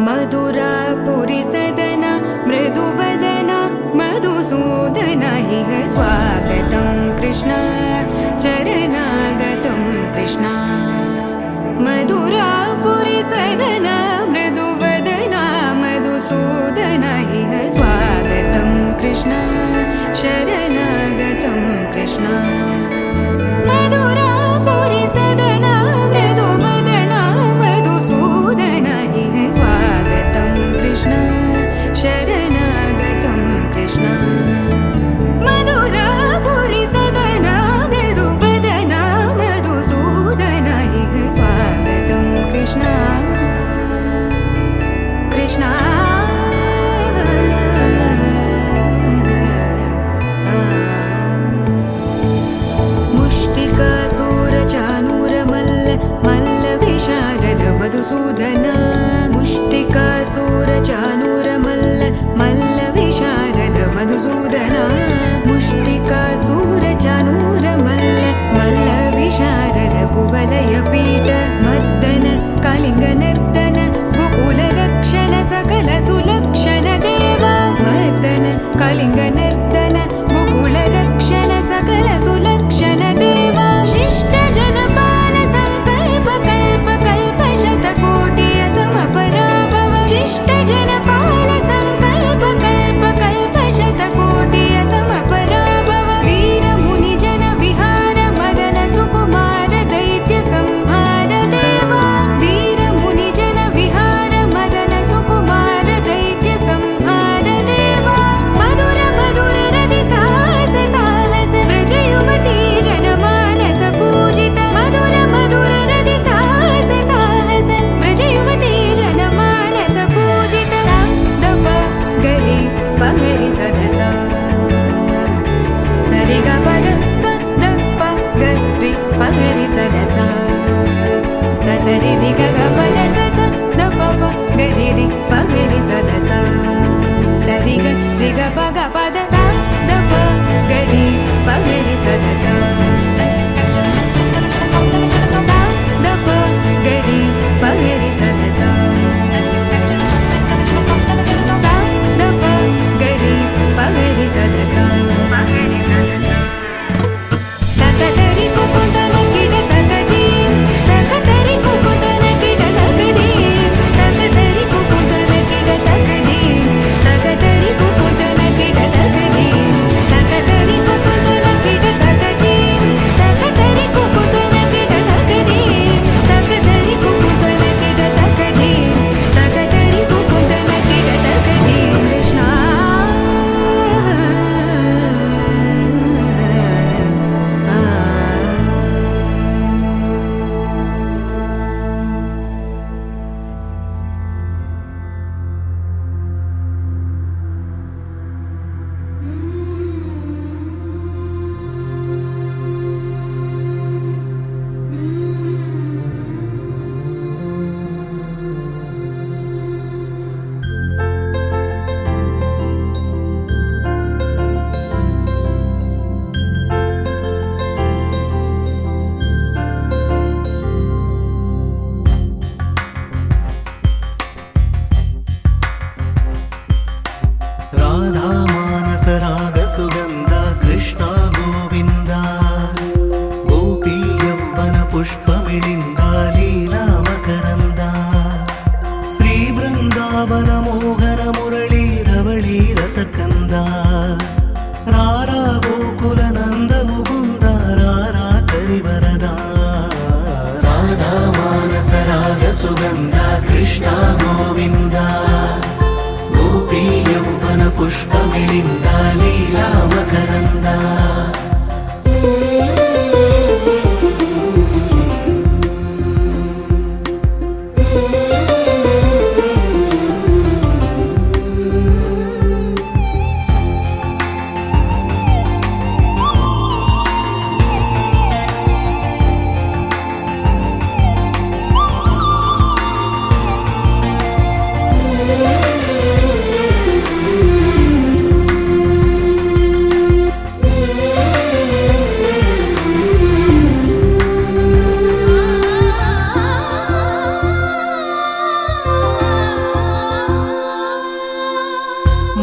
मधुरापुरी सदना मृदुवदना मधुसूदन इह स्वागतं कृष्ण चरणागतं कृष्ण मधुरापुरी सदना मृदुवदना मधुसूदन इह स्वागतं कृष्ण शरणागतं कृष्ण मधुरापुरी सदना मृदुवदना मधुसूदन इह स्वागतं कृष्ण शरणागतं कृष्ण मधुरापुरी सदना मृदुवदना मधुसूदन इह स्वागतं कृष्ण कृष्ण मधुसूदन मुष्टिकासूरचानूर मल्ल विशारद मधुसूदन मुष्टिकासूरचानूर मल्ल विशारद कुवलय पीठ मर्दन कलिंग नर्तन गोकुल रक्षण सकल सुलक्षण देवा मर्दन कलिंग नर्तन गोकुल रक्षण सकल सुलक्षण देवा शिष्ट जनपाल संकल्प कल्प कल्प शतकोटि असमपराभव शिष्ट जनपाल संकल्प कल्प कल्प शतकोटि असमपराभव वीर मुनि जन विहार मदन सुकुमार दैत्य संहार देवा वीर मुनि जन विहार मदन सुकुमार दैत्य संहार देवा मधुर मधुर रति साहस साहस व्रज युवती जनमानस पूजित मधुर मधुर रति साहस साहस व्रज युवती जनमानस पूजित दप गरि पगरि सदस सरि ग पद स द प गरि पगरि सदस स सरि रि ग ग पद स स द प प गरि रि पगरि सदस सरि ग रि ग प ग पद स द प गरि पगरि सदस स द प गरि पगरि सदस स द प गरि पगरि सदस तकतरि कुकुतन किट तकदीम तकतरि कुकुतन किट तकदीम సుగంధ కృష్ణ గోవింద గోపీ యౌవన పుష్పమిళింద లీలా మకరంద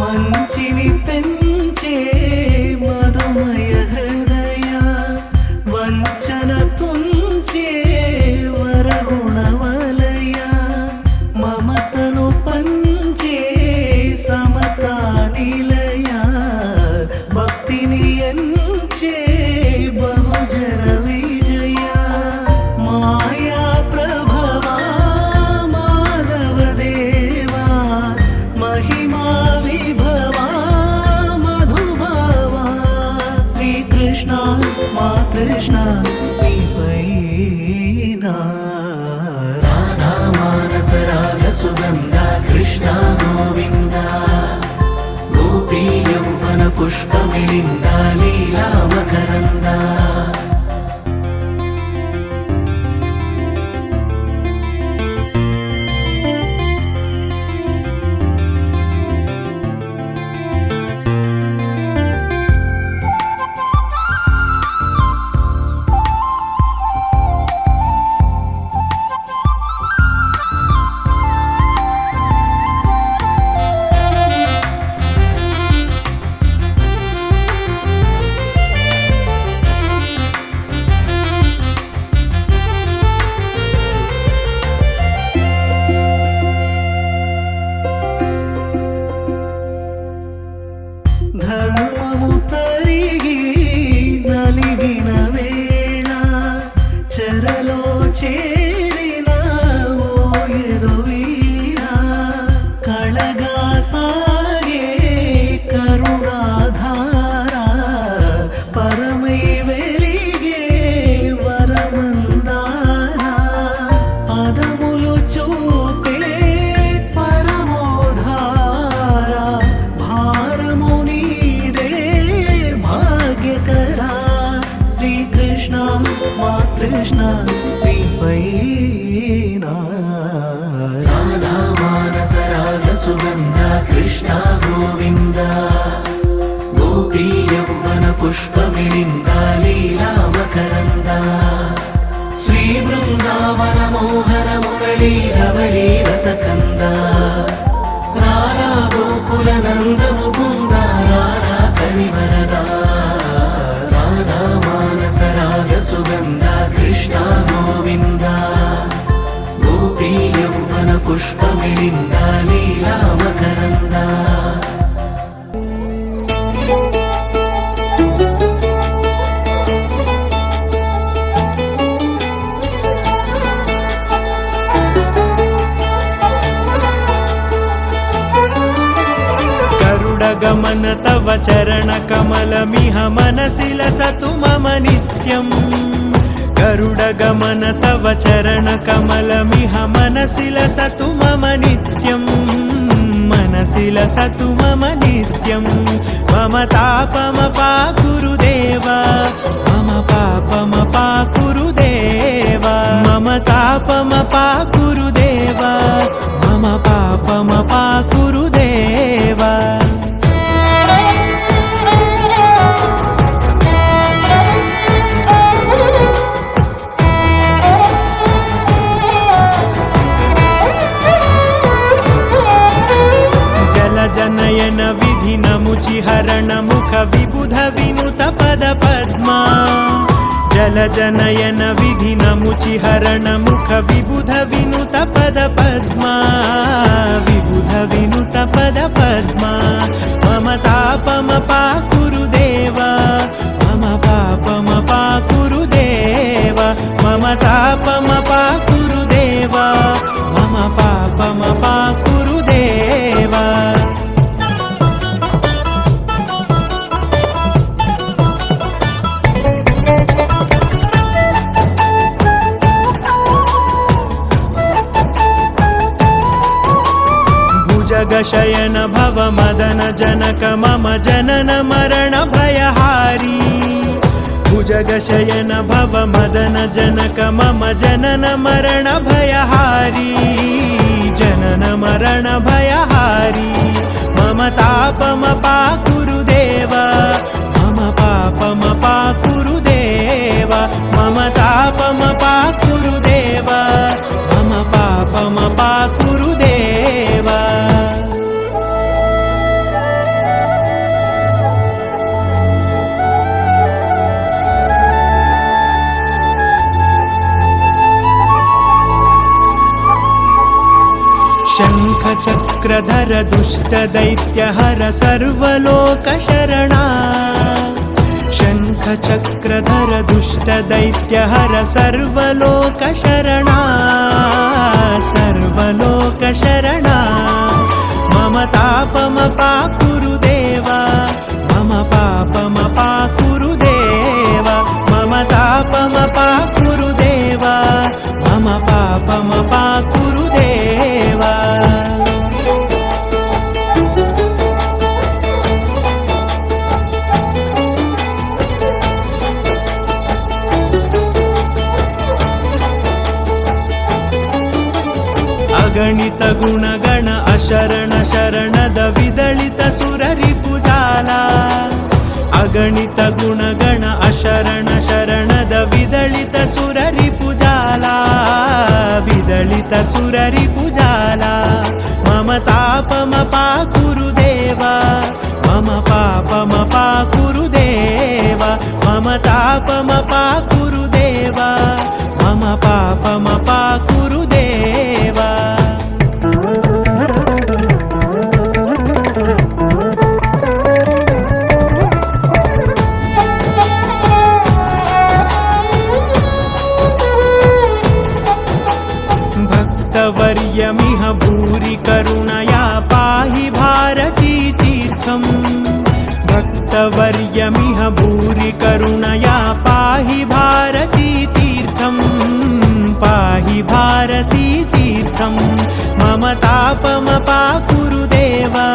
మంచిని పెంచే మధుమయ హృదయ వంచన తుంచే వరగుణవలయ మమతను పంచే సమతా నిలయ భక్తిని ఎంచే బహుజన విజయ మాయా ప్రభవా మాధవ దేవా మహిమా విభవా మధుభావా శ్రీకృష్ణ మా కృష్ణ నీపైనా రాధా మానస రాగ సుగంధ కృష్ణ గోవింద గోపీ యౌవన పుష్పమిళింద లీలా మకరంద ధర్మము తరిగి నలిగిన వేళ చెరలో చేరిన ఓయదు వీర కళగా సాగే కరుణాధార పరమై వెలిగే వరమందార పదములు చూపే పరమోధార భారము నీదే భాగ్యకరా శ్రీకృష్ణ మా కృష్ణ నీపైనా రాధా మానస రాగ సుగంధ కృష్ణ గోవింద గోపీ యౌవన పుష్పమిళింద లీలా మకరంద శ్రీ బృందావన మోహన మురళీ రవళీ రసకంద రారా గోకుల నంద ముకుంద రారా కరివరద రాధా మానస రాగ సుగంధ కృష్ణ గోవింద గోపీ యౌవన పుష్పమిళింద లీలా మకరంద गमन तव चरण कमलमिह मनसि लसतु मम नित्यम् गरुडगमन तव चरण कमलमिह मनसि लसतु मम नित्यम् मनसि लसतु मम नित्यम् मम तापमपाकुरु देव मम पापमपाकुरु देव मम तापमपाकुरु देव मम पापमपाकुरु देव जनयन विधि नमुचि हरण मुख विबुध विनुत पद पद्मा जल जनयन विधि नमुचि हरण मुख विबुध विनुत पद पद्मा विबुध विनुत पद पद्मा मम तापमपाकुरु देव मम पापमपाकुरु देव मम तापमपाकुरु देव मम पमपा गुरुदेवा भुजगशयन भव मदन जनक मम जनन मरण भयहारी भुजगशयन भव मदन जनक मम जनन मरण भयहारी जनन मरण भयहारी मम तापमपा गुरुदेवा मम पापमपा गुरुदेवा मम तापमपा गुरुदेवा मम पापमपा गुरुदेवा शङ्खचक्रधर दुष्टदैत्यहर सर्वलोकशरणा शङ्खचक्रधर दुष्टदैत्यहर सर्वलोकशरणा सर्वलोकशरणा मम तापमपा गुरुदेवा मम पापमपा गुरुदेवा मम तापमपा गुरुदेवा मम पापमपा गुरुदेवा अगणित गुणगण अशरण शरणद विदलित सुररिपुजाला अगणित गुणगण अशरण शरणद विदलित सुररिपुजाला विदलित सुररिपुजाला मम तापमपा गुरुदेवा मम पापमपा गुरुदेवा मम तापमपा गुरुदेवा मम पापमपा गुरुदेवा भक्तवर्यमिह भूरि करुणया पाहि भारती तीर्थम् भक्तवर्यमिह भूरि करुणया पाहि भारती तीर्थम् पाहि भारती तीर्थम् मम तापमपा गुरुदेवा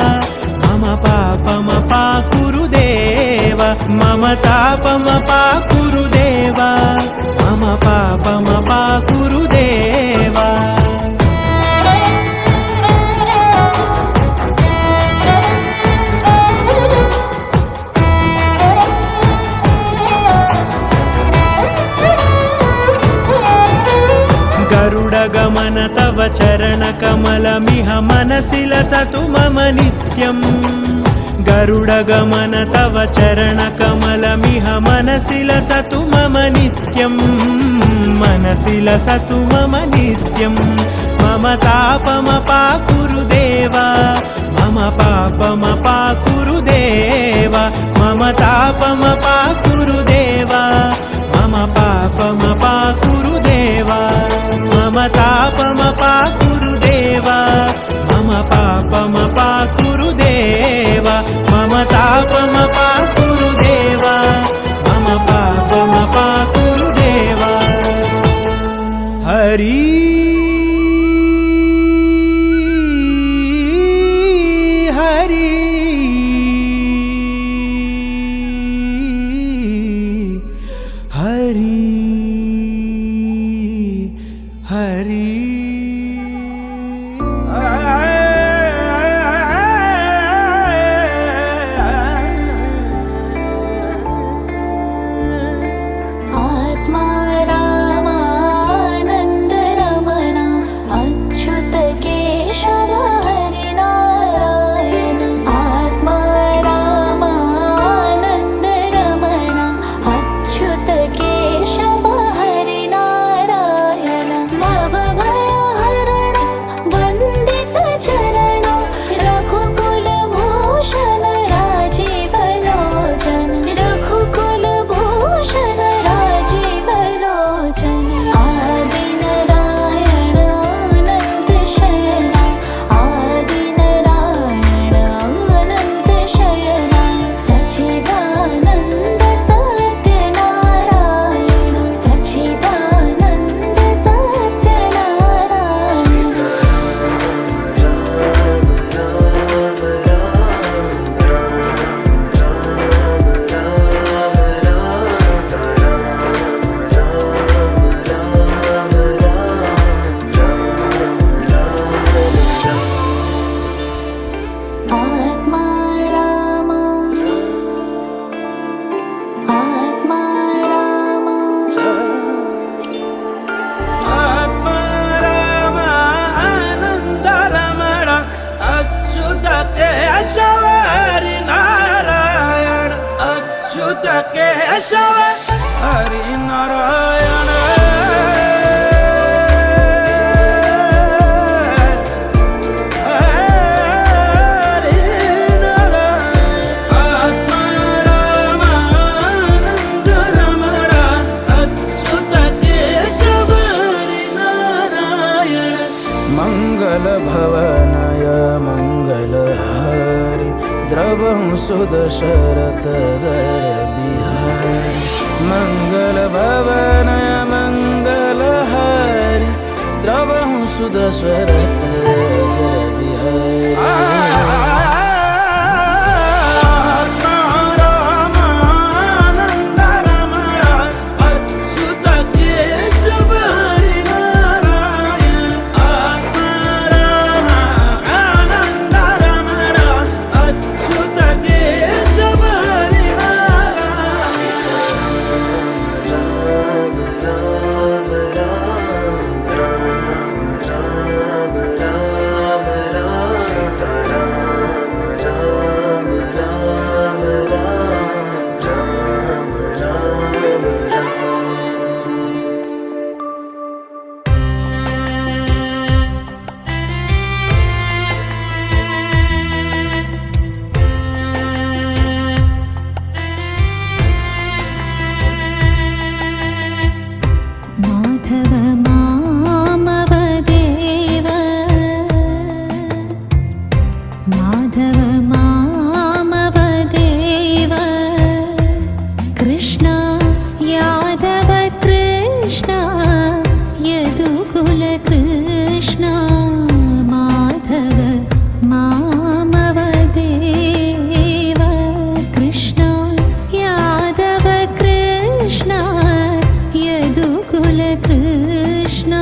मम पापमपा गुरुदेवा मम तापमपा गुरुदेवा मम पापमपा गुरुदेवा गरुडगमन तव चरणकमलमिह मनसि लसतु मम नित्यम् गरुडगमन तव चरणकमलमिह मनसि लसतु मम नित्यम् मनसि लसतु मम नित्यम् मम तापमपा गुरुदेवा मम पापमपा गुरुदेवा मम तापमपा गुरुदेवा मम पापमपा गुरुदेवा मम तापमपा गुरुदेवा मम पापमपा गुरुदेवा मम तापमपा गुरुदेवा मम पापमपा गुरुदेवा हरि हरि ಕೇಶವ ಹರಿನಾರಾಯಣ मंगल भवनय मंगल हरि द्रवंसु दशरथ जर बिहारी मंगल भवनय मंगल हरि द्रवंसु दशरथ जर बिहारी कृष्ण